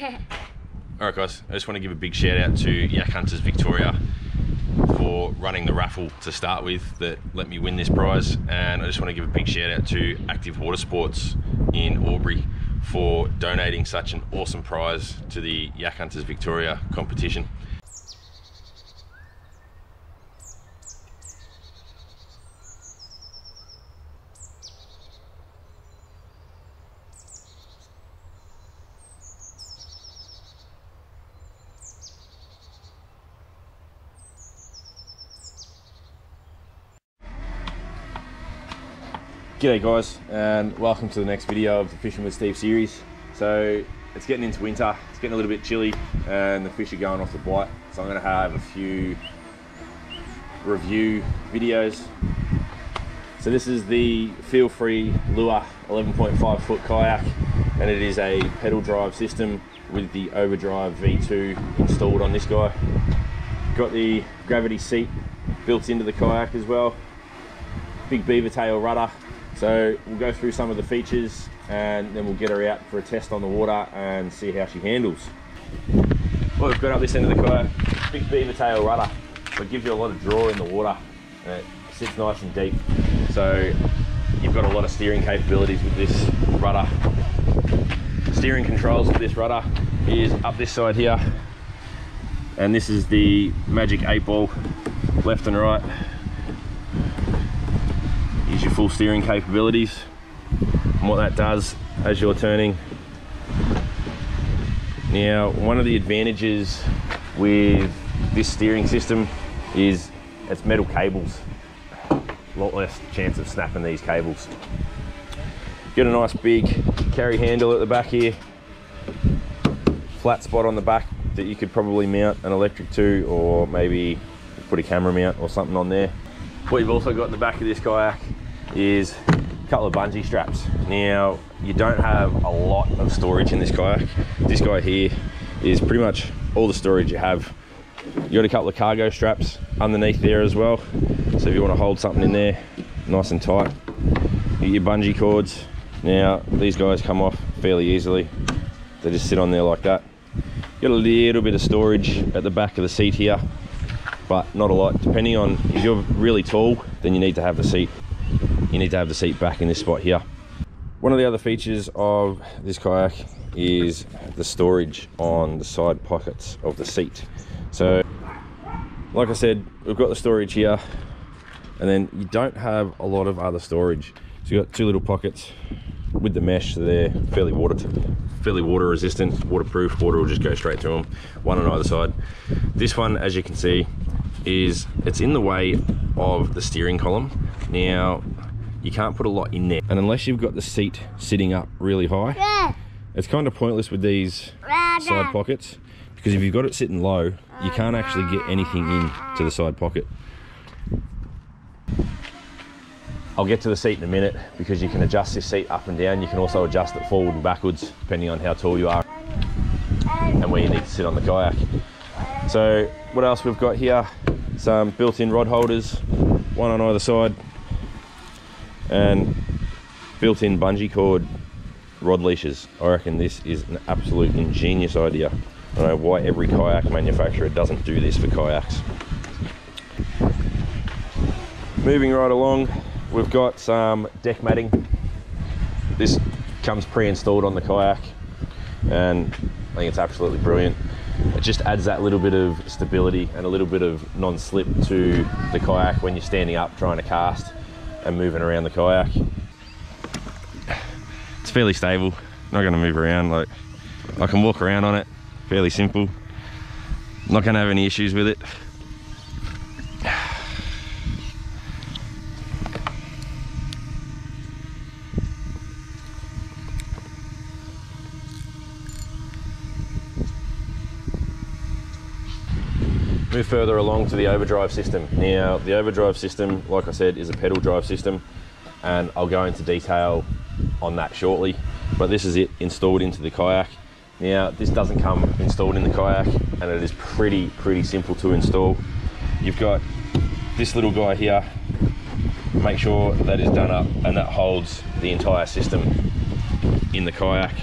Alright guys, I just want to give a big shout out to YAK Hunters Victoria for running the raffle to start with that let me win this prize, and I just want to give a big shout out to Active Water Sports in Albury for donating such an awesome prize to the YAK Hunters Victoria competition. G'day guys, and welcome to the next video of the Fishing with Steve series. So it's getting into winter, it's getting a little bit chilly and the fish are going off the bite, so I'm going to have a few review videos. So this is the Feelfree Lure 11.5 foot kayak, and it is a pedal drive system with the Overdrive V2 installed on this guy. Got the gravity seat built into the kayak as well, big beaver tail rudder. So we'll go through some of the features and then we'll get her out for a test on the water and see how she handles. Well, we've got up this end of the kayak, big beaver tail rudder, so it gives you a lot of draw in the water and it sits nice and deep. So you've got a lot of steering capabilities with this rudder. Steering controls for this rudder is up this side here, and this is the magic 8-ball left and right. Use your full steering capabilities, and what that does as you're turning. Now, one of the advantages with this steering system is it's metal cables. A lot less chance of snapping these cables. Got a nice big carry handle at the back here, flat spot on the back that you could probably mount an electric to, or maybe put a camera mount or something on there. What you've also got in the back of this kayak is a couple of bungee straps. Now, you don't have a lot of storage in this kayak. This guy here is pretty much all the storage you have. You got a couple of cargo straps underneath there as well, so if you want to hold something in there nice and tight. You get your bungee cords. Now, these guys come off fairly easily. They just sit on there like that. Got a little bit of storage at the back of the seat here, but not a lot. Depending on if you're really tall, then you need to have the seat. You need to have the seat back in this spot here. One of the other features of this kayak is the storage on the side pockets of the seat. So, like I said, we've got the storage here, and then you don't have a lot of other storage. So you've got two little pockets with the mesh, so they're fairly water resistant, waterproof. Water will just go straight through them, one on either side. This one, as you can see, it's in the way of the steering column. Now, you can't put a lot in there, and unless you've got the seat sitting up really high, it's kind of pointless with these side pockets, because if you've got it sitting low, you can't actually get anything in to the side pocket. I'll get to the seat in a minute, because you can adjust this seat up and down. You can also adjust it forward and backwards depending on how tall you are and where you need to sit on the kayak. So what else we've got here? Some built-in rod holders, one on either side, and built-in bungee cord rod leashes. I reckon this is an absolute ingenious idea. I don't know why every kayak manufacturer doesn't do this for kayaks. Moving right along, we've got some deck matting. This comes pre-installed on the kayak, and I think it's absolutely brilliant. It just adds that little bit of stability and a little bit of non-slip to the kayak when you're standing up trying to cast and moving around the kayak. It's fairly stable, not going to move around. Like, I can walk around on it, fairly simple. Not going to have any issues with it. Move further along to the Overdrive system. Now, the Overdrive system, like I said, is a pedal drive system, and I'll go into detail on that shortly, but this is it installed into the kayak. Now, this doesn't come installed in the kayak, and it is pretty simple to install. You've got this little guy here. Make sure that is done up, and that holds the entire system in the kayak.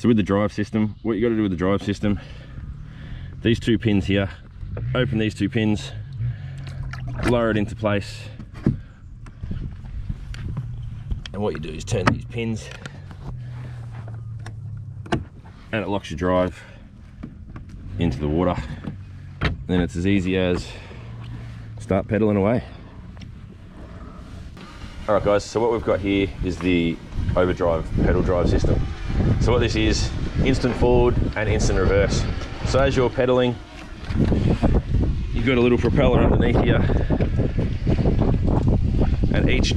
So with the drive system, what you got to do with the drive system, these two pins here, open these two pins, lower it into place, and what you do is turn these pins and it locks your drive into the water. And then it's as easy as start pedaling away. Alright guys, so what we've got here is the Overdrive pedal drive system. So what this is, instant forward and instant reverse. So as you're pedaling, you've got a little propeller underneath here, and each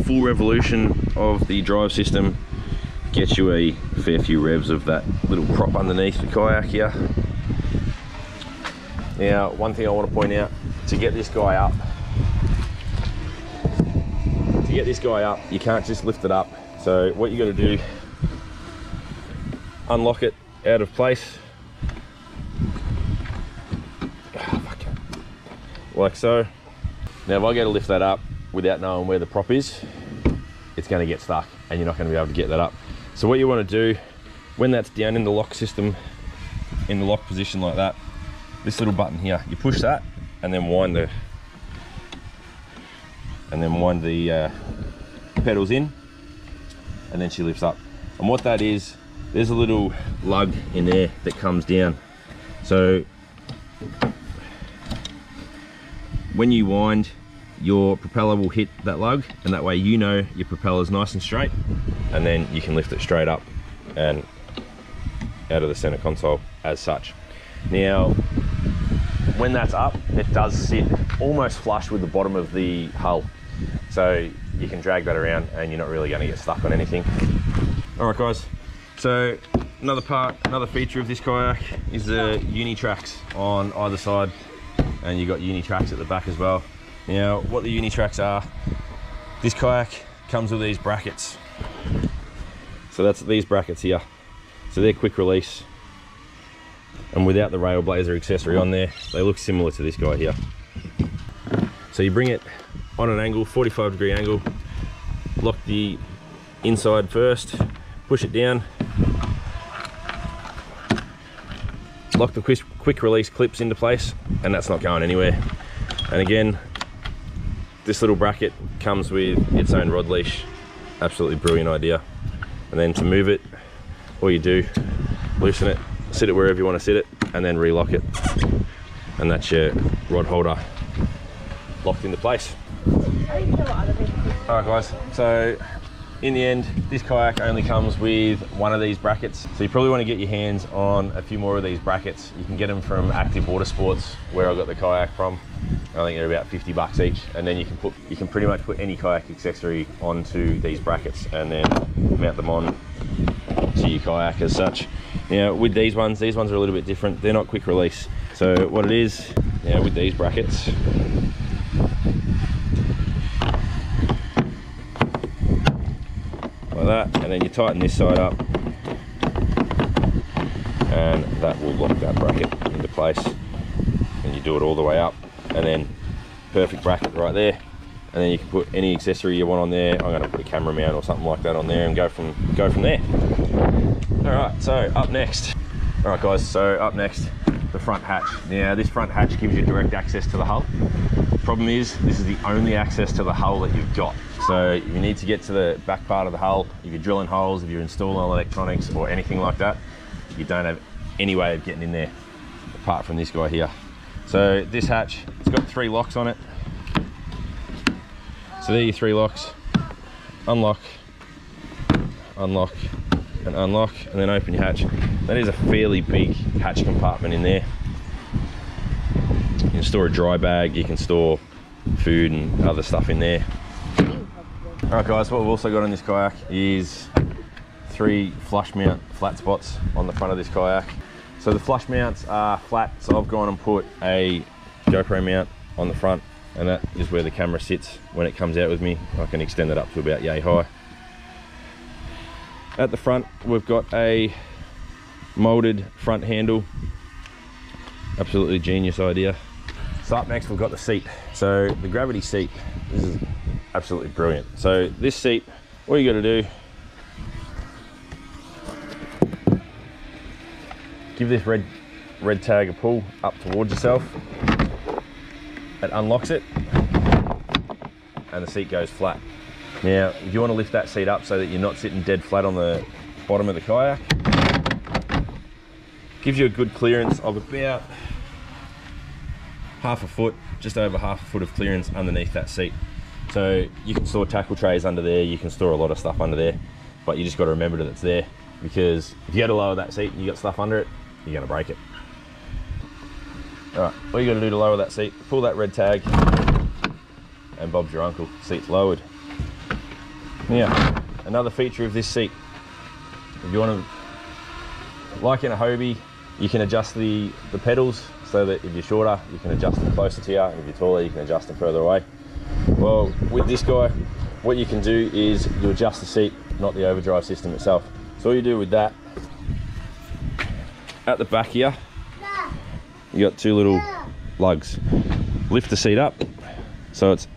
full revolution of the drive system gets you a fair few revs of that little prop underneath the kayak here. Now, one thing I want to point out, to get this guy up, you can't just lift it up. So what you got to do, unlock it out of place, like so. Now if I go to lift that up without knowing where the prop is, it's going to get stuck and you're not going to be able to get that up. So what you want to do, when that's down in the lock system, in the lock position like that, this little button here, you push that and then wind the pedals in, and then she lifts up. And what that is, there's a little lug in there that comes down. So when you wind, your propeller will hit that lug, and that way you know your propeller's nice and straight, and then you can lift it straight up and out of the center console as such. Now when that's up, it does sit almost flush with the bottom of the hull, so you can drag that around and you're not really going to get stuck on anything. Alright guys, so another feature of this kayak is the Uni Tracks on either side, and you got Uni Tracks at the back as well. Now what the Uni Tracks are, this kayak comes with these brackets. So that's these brackets here. So they're quick release, and without the Railblazer accessory on there, they look similar to this guy here. So you bring it on an angle, 45-degree angle, lock the inside first, push it down, lock the quick release clips into place, and that's not going anywhere. And again, this little bracket comes with its own rod leash. Absolutely brilliant idea. And then to move it, all you do, loosen it, sit it wherever you want to sit it, and then relock it, and that's your rod holder locked into place. Alright guys, so in the end, this kayak only comes with one of these brackets, so you probably want to get your hands on a few more of these brackets. You can get them from Active Water Sports, where I got the kayak from. I think they're about 50 bucks each, and then you can pretty much put any kayak accessory onto these brackets and then mount them on to your kayak as such. Now with these ones are a little bit different. They're not quick release. So what it is, now with these brackets, like that, and then you tighten this side up, and that will lock that bracket into place, and you do it all the way up, and then perfect bracket right there. And then you can put any accessory you want on there. I'm going to put a camera mount or something like that on there and go from there. Alright, so up next. Alright guys, so up next, the front hatch. Now this front hatch gives you direct access to the hull. Problem is, this is the only access to the hull that you've got. So you need to get to the back part of the hull. If you're drilling holes, if you're installing electronics or anything like that, you don't have any way of getting in there apart from this guy here. So this hatch, it's got 3 locks on it. So there are your 3 locks. Unlock, unlock, and unlock, and then open your hatch. That is a fairly big hatch compartment in there. You can store a dry bag, you can store food and other stuff in there. Alright guys, what we've also got on this kayak is 3 flush mount flat spots on the front of this kayak. So the flush mounts are flat, so I've gone and put a GoPro mount on the front, and that is where the camera sits when it comes out with me. I can extend it up to about yay high. At the front, we've got a molded front handle. Absolutely genius idea. So up next, we've got the seat. So the gravity seat, this is absolutely brilliant. So this seat, all you got to do, give this red tag a pull up towards yourself. It unlocks it, and the seat goes flat. Now, if you want to lift that seat up so that you're not sitting dead flat on the bottom of the kayak, gives you a good clearance of about half a foot, just over half a foot of clearance underneath that seat. So you can store tackle trays under there, you can store a lot of stuff under there, but you just got to remember that it's there, because if you go to lower that seat and you got stuff under it, you're going to break it. All right, all you got to do to lower that seat, pull that red tag, and Bob's your uncle. Seat's lowered. Now, another feature of this seat, if you want to, like in a Hobie, you can adjust the pedals so that if you're shorter, you can adjust them closer to you, and if you're taller, you can adjust them further away. Well, with this guy, what you can do is you adjust the seat, not the overdrive system itself. So all you do with that, at the back here, you got two little lugs. Lift the seat up so it's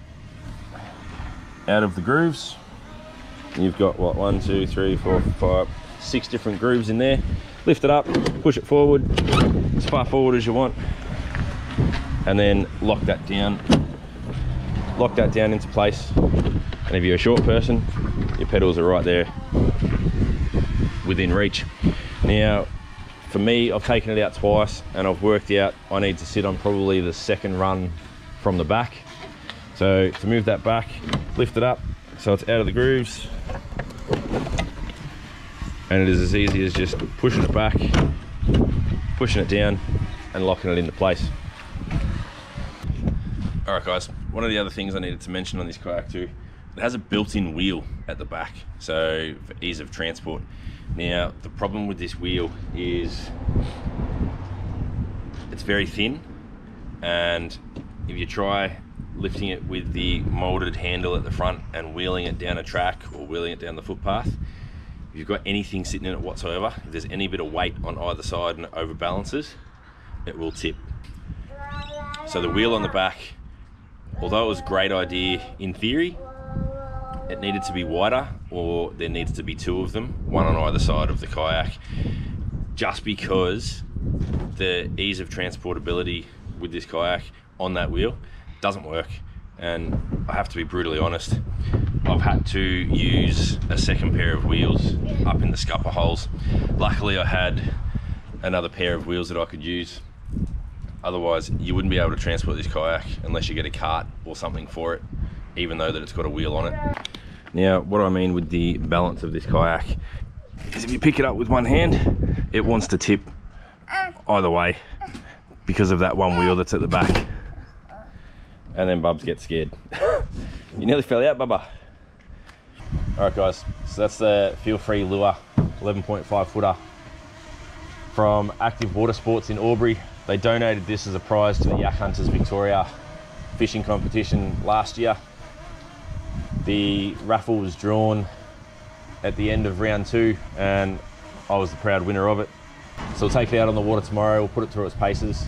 out of the grooves. You've got what, 1, 2, 3, 4, 5, 6 different grooves in there. Lift it up, push it forward, as far forward as you want, and then lock that down into place. And if you're a short person, your pedals are right there within reach. Now, for me, I've taken it out twice and I've worked out I need to sit on probably the second run from the back. So to move that back, lift it up so it's out of the grooves, and it is as easy as just pushing it back, pushing it down, and locking it into place. All right guys, one of the other things I needed to mention on this kayak too, it has a built-in wheel at the back, so for ease of transport. Now, the problem with this wheel is it's very thin, and if you try lifting it with the molded handle at the front and wheeling it down a track or wheeling it down the footpath, if you've got anything sitting in it whatsoever, if there's any bit of weight on either side and it overbalances, it will tip. So the wheel on the back, although it was a great idea in theory, it needed to be wider, or there needs to be two of them, one on either side of the kayak, just because the ease of transportability with this kayak on that wheel doesn't work. And I have to be brutally honest, I've had to use a second pair of wheels up in the scupper holes. Luckily I had another pair of wheels that I could use. Otherwise you wouldn't be able to transport this kayak unless you get a cart or something for it, even though that it's got a wheel on it. Now, what I mean with the balance of this kayak is if you pick it up with one hand, it wants to tip either way because of that one wheel that's at the back. And then Bubs gets scared. You nearly fell out, Bubba. All right guys, so that's the Feelfree Lure 11.5 footer from Active Water Sports in Albury. They donated this as a prize to the YAK Hunters Victoria fishing competition last year. The raffle was drawn at the end of round 2 and I was the proud winner of it. So we'll take it out on the water tomorrow, we'll put it through its paces.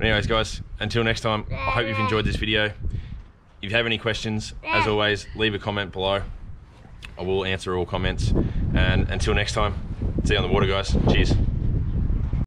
But anyways guys, until next time, I hope you've enjoyed this video. If you have any questions, as always, leave a comment below. I will answer all comments. And until next time, see you on the water guys. Cheers.